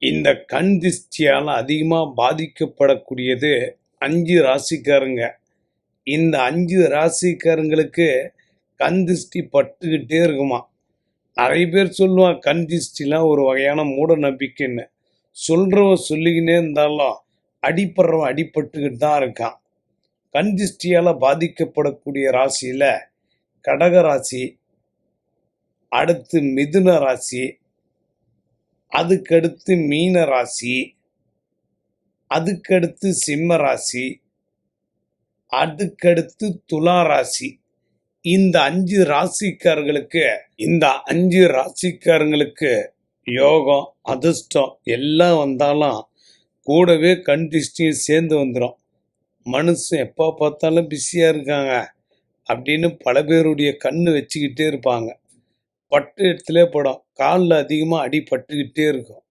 இந்த கண் திஷ்டியால் அதிகமாக பாதிக்கப்படக்கூடியது 5 ராசிக்காரங்க. இந்த 5 ராசிக்காரங்களுக்கு கண் திஷ்டி பட்டுக்கிட்டே இருக்குமா. நிறைய பேர் சொல்லுவான் கண் திஷ்டிலாம் ஒரு வகையான மூட நம்பிக்கைன்னு. சொல்கிறவன் சொல்லிக்கினே இருந்தாலும் அடிப்படுறவன் அடிபட்டுக்கிட்டு தான் இருக்கான். கண் திஷ்டியால் பாதிக்கப்படக்கூடிய ராசியில் கடக ராசி, அடுத்து மிதுன ராசி, அதுக்கடுத்து மீன ராசி, அதுக்கடுத்து சிம்ம ராசி, அதுக்கடுத்து துலா ராசி. இந்த 5 ராசிக்காரங்களுக்கு யோகம் அதிர்ஷ்டம் எல்லாம் வந்தாலும் கூடவே கண் திஷ்டியும் சேர்ந்து வந்துடும். மனுஷன் எப்போ பார்த்தாலும் பிஸியாக இருக்காங்க அப்படின்னு பல பேருடைய கண்ணு வச்சுக்கிட்டே இருப்பாங்க. பட்டு இடத்துல படம், காலில் அதிகமாக அடி பட்டுக்கிட்டே இருக்கும்.